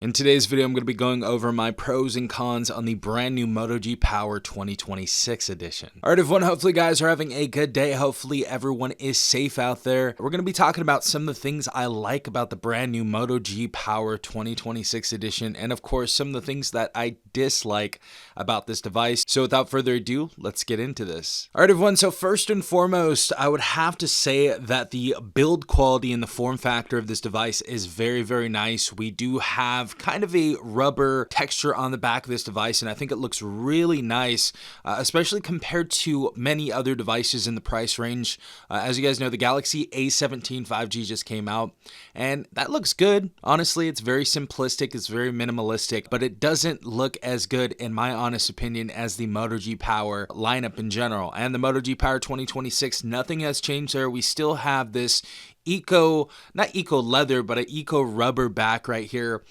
In today's video, I'm going to be going over my pros and cons on the brand new Moto G Power 2026 edition. Alright everyone, hopefully you guys are having a good day. Hopefully everyone is safe out there. We're going to be talking about some of the things I like about the brand new Moto G Power 2026 edition, and of course some of the things that I dislike about this device. So without further ado, let's get into this. Alright everyone, so first and foremost, I would have to say that the build quality and the form factor of this device is very, very nice. We do have kind of a rubber texture on the back of this device, and I think it looks really nice, especially compared to many other devices in the price range. As you guys know, the Galaxy A17 5G just came out, and that looks good. Honestly, it's very simplistic, it's very minimalistic, but it doesn't look as good, in my honest opinion, as the Moto G Power lineup in general. And the Moto G Power 2026, nothing has changed there. We still have this not eco leather, but an eco rubber back right here.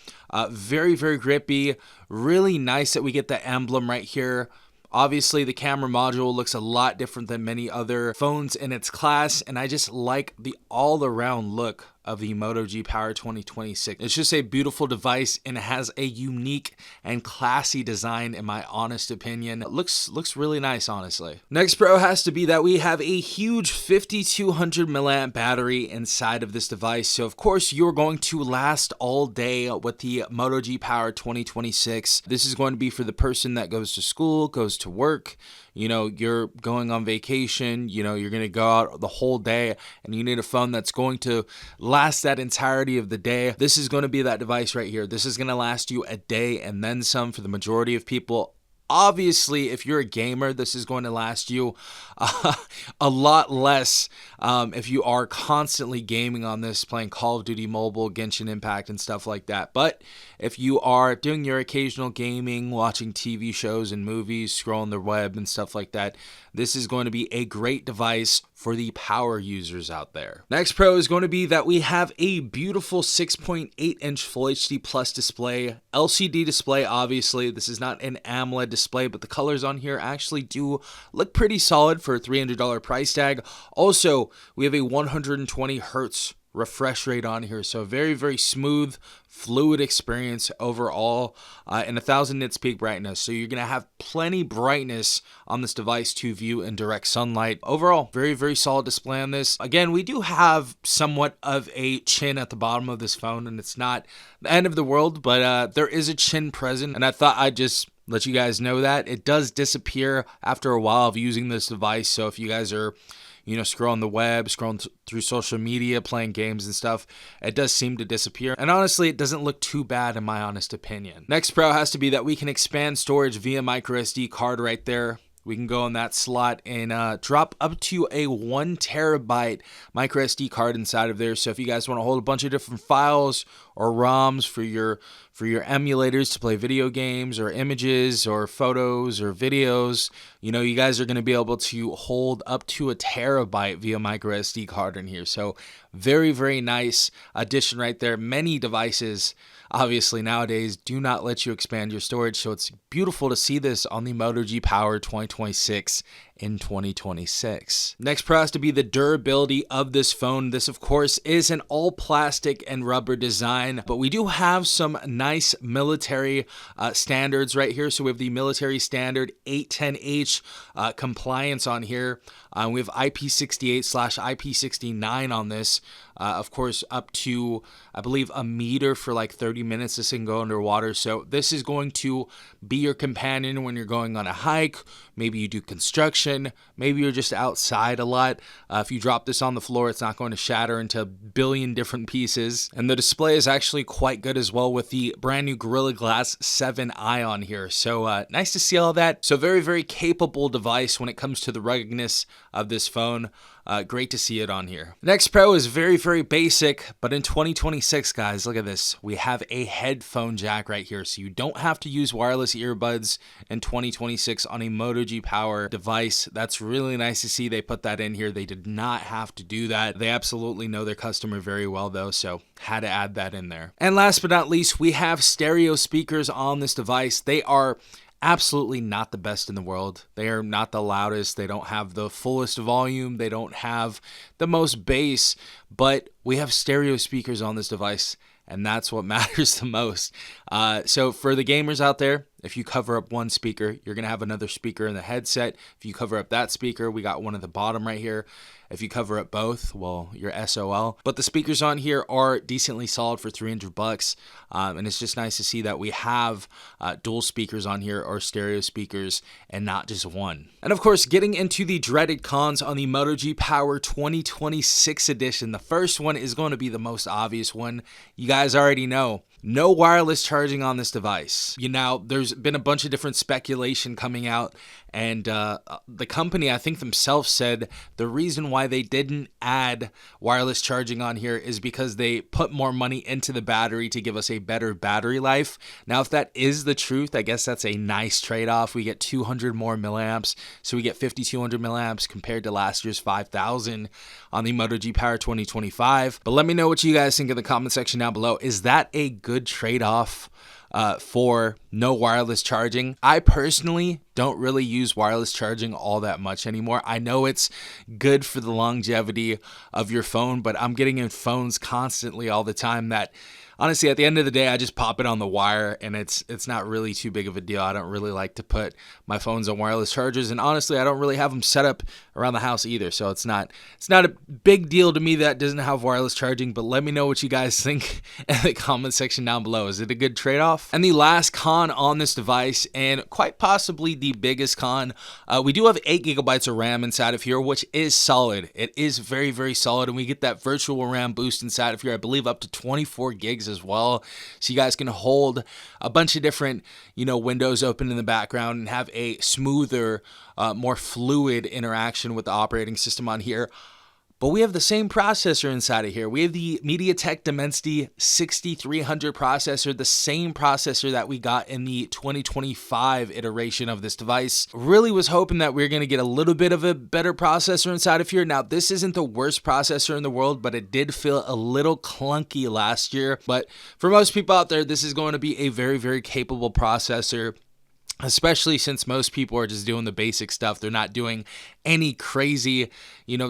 Very, very grippy. Really nice that we get the emblem right here. Obviously, the camera module looks a lot different than many other phones in its class, and I just like the all-around look of the Moto G Power 2026. It's just a beautiful device, and it has a unique and classy design, in my honest opinion. It looks really nice, honestly. Next pro has to be that we have a huge 5200 milliamp battery inside of this device. So of course you're going to last all day with the Moto G Power 2026. This is going to be for the person that goes to school, goes to work, you know, you're going on vacation, you know, you're going to go out the whole day and you need a phone that's going to last that entirety of the day. This is going to be that device right here. This is going to last you a day and then some for the majority of people. Obviously, if you're a gamer, this is going to last you a lot less if you are constantly gaming on this, playing Call of Duty Mobile, Genshin Impact, and stuff like that. But if you are doing your occasional gaming, watching TV shows and movies, scrolling the web and stuff like that, this is going to be a great device for the power users out there. Next pro is going to be that we have a beautiful 6.8-inch Full HD Plus display, LCD display. Obviously, this is not an AMOLED display, but the colors on here actually do look pretty solid for a $300 price tag. Also, we have a 120 hertz refresh rate on here, so very, very smooth, fluid experience overall, and 1000 nits peak brightness, so you're gonna have plenty brightness on this device to view in direct sunlight. Overall, very, very solid display on this. Again, we do have somewhat of a chin at the bottom of this phone, and it's not the end of the world, but there is a chin present, and I thought I'd just let you guys know that. It does disappear after a while of using this device, so if you guys are, you know, scrolling the web, scrolling through social media, playing games and stuff, it does seem to disappear. And honestly, it doesn't look too bad in my honest opinion. Next pro has to be that we can expand storage via micro SD card right there. We can go in that slot and drop up to a 1 terabyte micro SD card inside of there. So if you guys want to hold a bunch of different files or ROMs for your emulators to play video games or images or photos or videos, you know, you guys are going to be able to hold up to a terabyte via micro SD card in here. So very, very nice addition right there. Many devices, obviously nowadays, do not let you expand your storage, so it's beautiful to see this on the Moto G Power 2026 in 2026. Next pro has to be the durability of this phone. This, of course, is an all plastic and rubber design, but we do have some nice military standards right here. So we have the military standard 810H compliance on here. We have IP68/IP69 on this. Of course, up to, I believe, a meter for like 30 minutes. This can go underwater. So this is going to be your companion when you're going on a hike. Maybe you do construction. Maybe you're just outside a lot. If you drop this on the floor, it's not going to shatter into a billion different pieces. And the display is actually quite good as well with the brand new Gorilla Glass 7i on here. So nice to see all that. So very, very capable device when it comes to the ruggedness of this phone. Great to see it on here. Next pro is very, very basic, but in 2026, guys, look at this. We have a headphone jack right here, so you don't have to use wireless earbuds in 2026 on a Moto G Power device. That's really nice to see they put that in here. They did not have to do that. They absolutely know their customer very well, though, so had to add that in there. And last but not least, we have stereo speakers on this device. They are absolutely not the best in the world. They are not the loudest. They don't have the fullest volume. They don't have the most bass, but we have stereo speakers on this device, and that's what matters the most. So for the gamers out there, if you cover up one speaker, you're going to have another speaker in the headset. If you cover up that speaker, we got one at the bottom right here. If you cover up both, well, you're SOL. But the speakers on here are decently solid for $300. And it's just nice to see that we have dual speakers on here, or stereo speakers, and not just one. And of course, getting into the dreaded cons on the Moto G Power 2026 edition, the first one is going to be the most obvious one. You guys already know. No wireless charging on this device. There's been a bunch of different speculation coming out, and the company, I think themselves, said the reason why they didn't add wireless charging on here is because they put more money into the battery to give us a better battery life. Now, if that is the truth, I guess that's a nice trade-off. We get 200 more milliamps, so we get 5,200 milliamps compared to last year's 5,000 on the Moto G Power 2025. But let me know what you guys think in the comment section down below. Is that a good trade-off for no wireless charging? I personally don't really use wireless charging all that much anymore. I know it's good for the longevity of your phone, but I'm getting in phones constantly all the time that honestly, at the end of the day, I just pop it on the wire, and it's not really too big of a deal. I don't really like to put my phones on wireless chargers, and honestly, I don't really have them set up around the house either. So it's not a big deal to me that doesn't have wireless charging. But let me know what you guys think in the comment section down below. Is it a good trade-off? And the last con on this device, and quite possibly the biggest con, we do have 8 gigabytes of RAM inside of here, which is solid. It is very, very solid, and we get that virtual RAM boost inside of here. I believe up to 24 gigs as well, so you guys can hold a bunch of different windows open in the background and have a smoother, more fluid interaction with the operating system on here. But we have the same processor inside of here. We have the MediaTek Dimensity 6300 processor, the same processor that we got in the 2025 iteration of this device. Really was hoping that we were going to get a little bit of a better processor inside of here. Now, this isn't the worst processor in the world, but it did feel a little clunky last year. But for most people out there, this is going to be a very, very capable processor, especially since most people are just doing the basic stuff. They're not doing any crazy,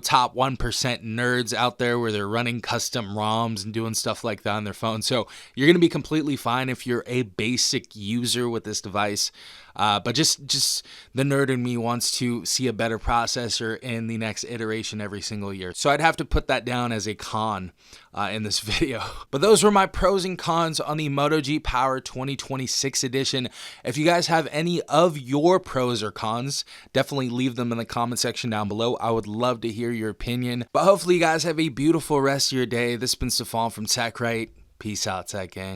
top 1% nerds out there where they're running custom ROMs and doing stuff like that on their phone. So you're going to be completely fine if you're a basic user with this device. But just the nerd in me wants to see a better processor in the next iteration every single year. So I'd have to put that down as a con in this video. But those were my pros and cons on the Moto G Power 2026 edition. If you guys have any of your pros or cons, definitely leave them in the comment section down below. I would love to hear your opinion. But hopefully you guys have a beautiful rest of your day. This has been Stefan from TechRight. Peace out, Tech Gang.